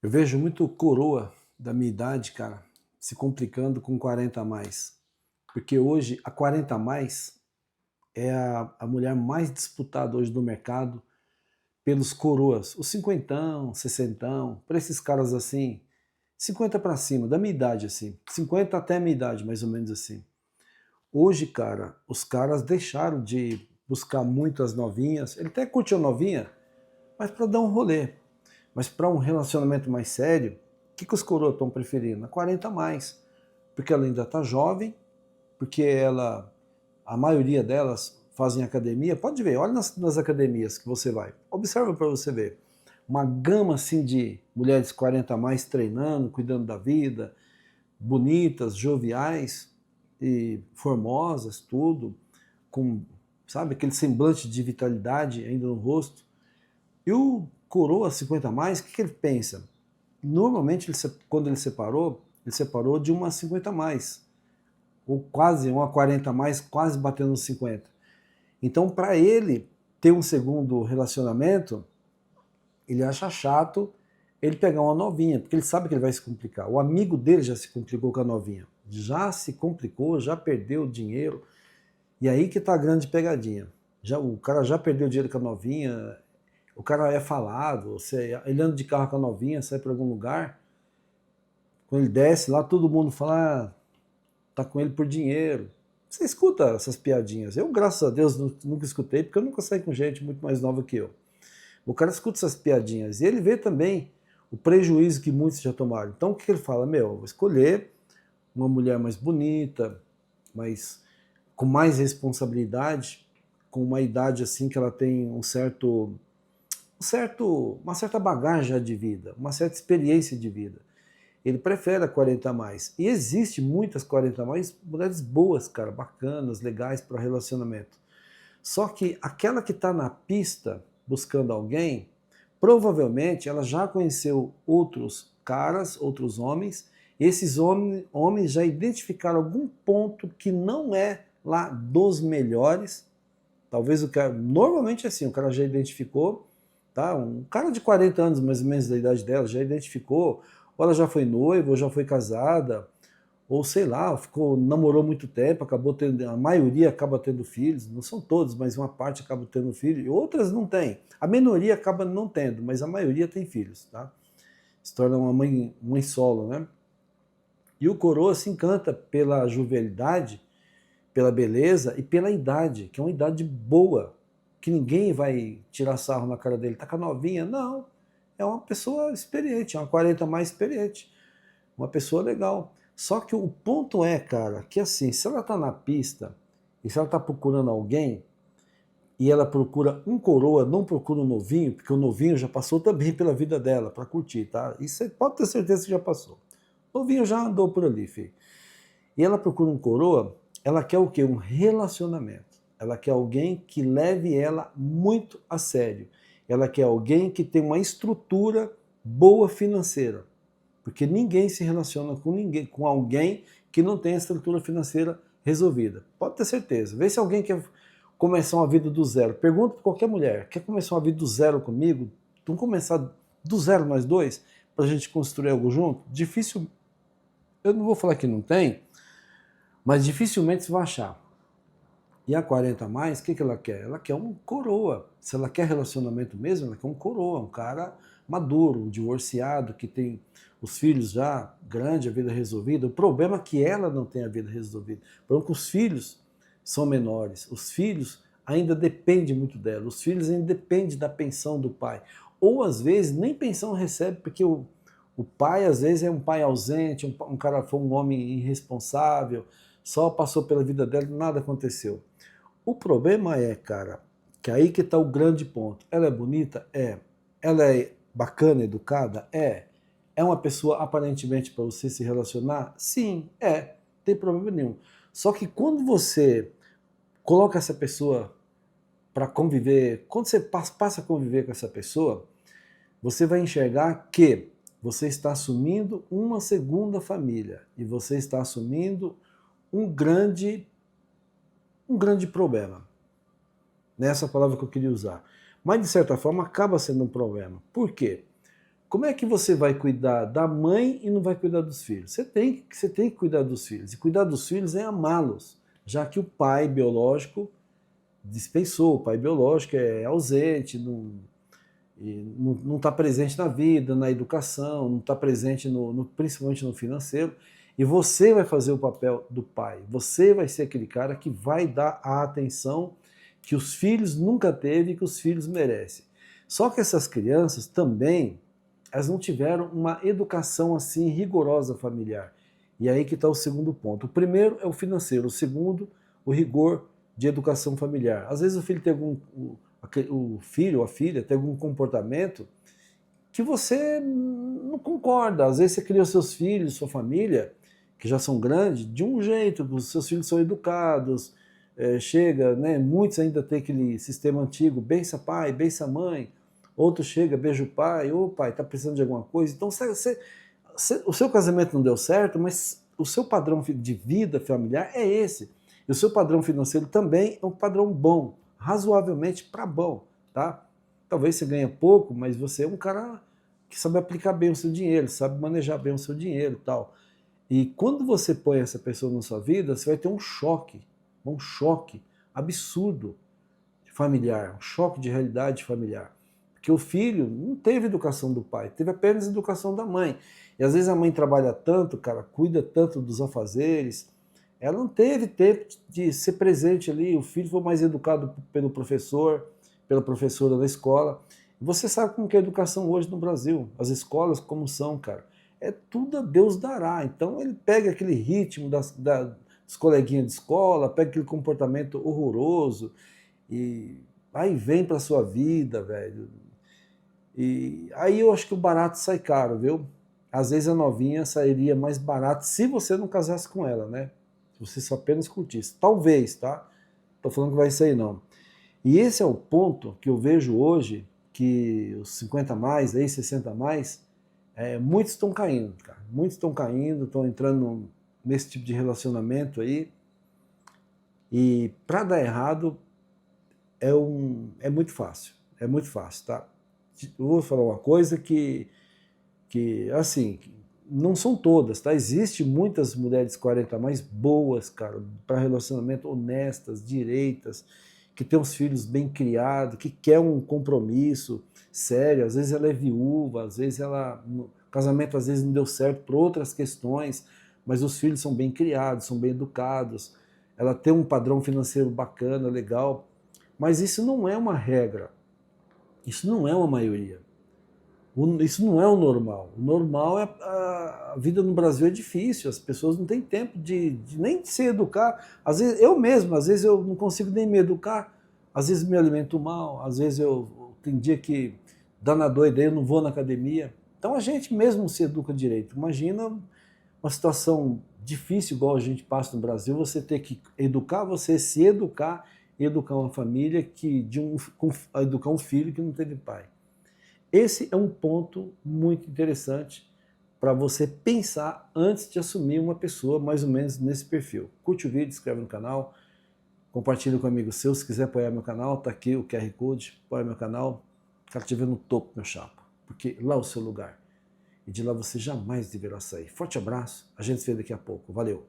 Eu vejo muito coroa da minha idade, cara, se complicando com 40 a mais. Porque hoje a 40 a mais é a mulher mais disputada hoje do mercado pelos coroas, os cinquentão, sessentão, para esses caras assim, 50 para cima, da minha idade assim, 50 até a minha idade, mais ou menos assim. Hoje, cara, os caras deixaram de buscar muito as novinhas, ele até curte a novinha, mas para dar um rolê. Mas para um relacionamento mais sério, o que os coroas estão preferindo? A 40 a mais. Porque ela ainda está jovem, porque a maioria delas fazem academia. Pode ver, olha nas academias que você vai. Observa para você ver. Uma gama assim de mulheres 40 a mais treinando, cuidando da vida, bonitas, joviais e formosas, tudo, com, sabe, aquele semblante de vitalidade ainda no rosto. E o coroa 50 a mais, o que ele pensa? Normalmente, quando ele separou de uma 50 a mais, ou quase uma 40 a mais, quase batendo nos 50. Então, para ele ter um segundo relacionamento, ele acha chato ele pegar uma novinha, porque ele sabe que ele vai se complicar. O amigo dele já se complicou com a novinha. Já se complicou, já perdeu dinheiro. E aí que tá a grande pegadinha. O cara já perdeu dinheiro com a novinha, o cara é falado, ele anda de carro com a novinha, sai para algum lugar, quando ele desce lá, todo mundo fala, tá com ele por dinheiro. Você escuta essas piadinhas. Eu, graças a Deus, nunca escutei, porque eu nunca saí com gente muito mais nova que eu. O cara escuta essas piadinhas e ele vê também o prejuízo que muitos já tomaram. Então o que ele fala? Eu vou escolher uma mulher mais bonita, com mais responsabilidade, com uma idade assim que ela tem uma certa bagagem de vida, uma certa experiência de vida. Ele prefere a 40 a mais. E existe muitas 40 a mais, mulheres boas, cara, bacanas, legais para relacionamento. Só que aquela que está na pista buscando alguém, provavelmente ela já conheceu outros caras, outros homens, e esses homens já identificaram algum ponto que não é lá dos melhores. Talvez o cara, normalmente é assim, o cara já identificou, tá? Um cara de 40 anos, mais ou menos da idade dela, já identificou, ou ela já foi noiva, ou já foi casada, ou sei lá, namorou muito tempo, acabou tendo, a maioria acaba tendo filhos, não são todos, mas uma parte acaba tendo filho, e outras não tem. A minoria acaba não tendo, mas a maioria tem filhos, tá? Se torna uma mãe solo, né? E o coroa se encanta pela jovialidade, pela beleza e pela idade, que é uma idade boa, que ninguém vai tirar sarro na cara dele, tá com a novinha, não. É uma pessoa experiente, é uma 40 mais experiente, uma pessoa legal. Só que o ponto é, cara, que assim, se ela tá na pista e se ela tá procurando alguém e ela procura um coroa, não procura um novinho, porque o novinho já passou também pela vida dela para curtir, tá? Isso você pode ter certeza que já passou. O novinho já andou por ali, filho. E ela procura um coroa, ela quer o quê? Um relacionamento. Ela quer alguém que leve ela muito a sério. Ela quer alguém que tenha uma estrutura boa financeira. Porque ninguém se relaciona com alguém que não tem a estrutura financeira resolvida. Pode ter certeza. Vê se alguém quer começar uma vida do zero. Pergunta para qualquer mulher, quer começar uma vida do zero comigo? Vamos começar do zero nós dois, para a gente construir algo junto? Difícil, eu não vou falar que não tem, mas dificilmente você vai achar. E a 40 a mais, o que ela quer? Ela quer um coroa. Se ela quer relacionamento mesmo, ela quer um coroa, um cara maduro, um divorciado, que tem os filhos já grandes, a vida resolvida. O problema é que ela não tem a vida resolvida. O problema é que os filhos são menores. Os filhos ainda dependem muito dela. Os filhos ainda dependem da pensão do pai. Ou às vezes nem pensão recebe, porque o pai às vezes é um pai ausente, um cara foi um homem irresponsável, só passou pela vida dela e nada aconteceu. O problema é, cara, que aí que está o grande ponto. Ela é bonita? É. Ela é bacana, educada? É. É uma pessoa aparentemente para você se relacionar? Sim, é. Não tem problema nenhum. Só que quando você coloca essa pessoa para conviver, quando você passa a conviver com essa pessoa, você vai enxergar que você está assumindo uma segunda família e você está assumindo um grande problema. Nessa palavra que eu queria usar. Mas, de certa forma, acaba sendo um problema. Por quê? como é que você vai cuidar da mãe e não vai cuidar dos filhos? Você tem que cuidar dos filhos. E cuidar dos filhos é amá-los, já que o pai biológico dispensou, o pai biológico é ausente, não está presente na vida, na educação, não está presente principalmente no financeiro. E você vai fazer o papel do pai. Você vai ser aquele cara que vai dar a atenção que os filhos nunca teve e que os filhos merecem. Só que essas crianças também, elas não tiveram uma educação assim rigorosa familiar. E aí que está o segundo ponto. O primeiro é o financeiro, o segundo, o rigor de educação familiar. Às vezes o filho tem o filho ou a filha tem algum comportamento que você não concorda. Às vezes você cria os seus filhos, sua família, que já são grandes, de um jeito, os seus filhos são educados, chega, né, muitos ainda têm aquele sistema antigo, bença pai, bença mãe, outro chega, beija o pai, ô pai, tá precisando de alguma coisa. Então o seu casamento não deu certo, mas o seu padrão de vida familiar é esse. E o seu padrão financeiro também é um padrão bom, razoavelmente para bom, tá? Talvez você ganhe pouco, mas você é um cara que sabe aplicar bem o seu dinheiro, sabe manejar bem o seu dinheiro e tal. E quando você põe essa pessoa na sua vida, você vai ter um choque absurdo familiar, um choque de realidade familiar. Porque o filho não teve educação do pai, teve apenas educação da mãe. E às vezes a mãe trabalha tanto, cara, cuida tanto dos afazeres, ela não teve tempo de ser presente ali. O filho foi mais educado pelo professor, pela professora da escola. Você sabe como que é a educação hoje no Brasil, as escolas como são, cara. É tudo a Deus dará. Então ele pega aquele ritmo dos coleguinhas de escola, pega aquele comportamento horroroso e aí vem pra sua vida, velho. E aí eu acho que o barato sai caro, viu? Às vezes a novinha sairia mais barato se você não casasse com ela, né? Se você só apenas curtisse. Talvez, tá? Tô falando que vai sair, não. E esse é o ponto que eu vejo hoje, que os 50 a mais, aí 60 a mais, muitos estão caindo, cara. Muitos estão caindo, estão entrando nesse tipo de relacionamento aí. E para dar errado é muito fácil. É muito fácil, tá? Eu vou falar uma coisa que assim, não são todas, tá? Existem muitas mulheres 40 a mais boas, cara, para relacionamento, honestas, direitas, que tem os filhos bem criados, que quer um compromisso sério. Às vezes ela é viúva, às vezes o casamento às vezes não deu certo por outras questões, mas os filhos são bem criados, são bem educados, ela tem um padrão financeiro bacana, legal, mas isso não é uma regra, isso não é uma maioria. Isso não é o normal. O normal é a vida no Brasil é difícil, as pessoas não têm tempo nem de se educar. Às vezes às vezes eu não consigo nem me educar, às vezes me alimento mal, às vezes tem dia que dá na doida, eu não vou na academia. Então a gente mesmo não se educa direito. Imagina uma situação difícil igual a gente passa no Brasil, você ter que educar, você se educar e educar uma família educar um filho que não teve pai. Esse é um ponto muito interessante para você pensar antes de assumir uma pessoa mais ou menos nesse perfil. Curte o vídeo, inscreve no canal, compartilha com um amigo seu. Se quiser apoiar meu canal, tá aqui o QR Code, apoia meu canal. Quero te ver no topo, meu chapa, porque lá é o seu lugar. E de lá você jamais deverá sair. Forte abraço, a gente se vê daqui a pouco. Valeu!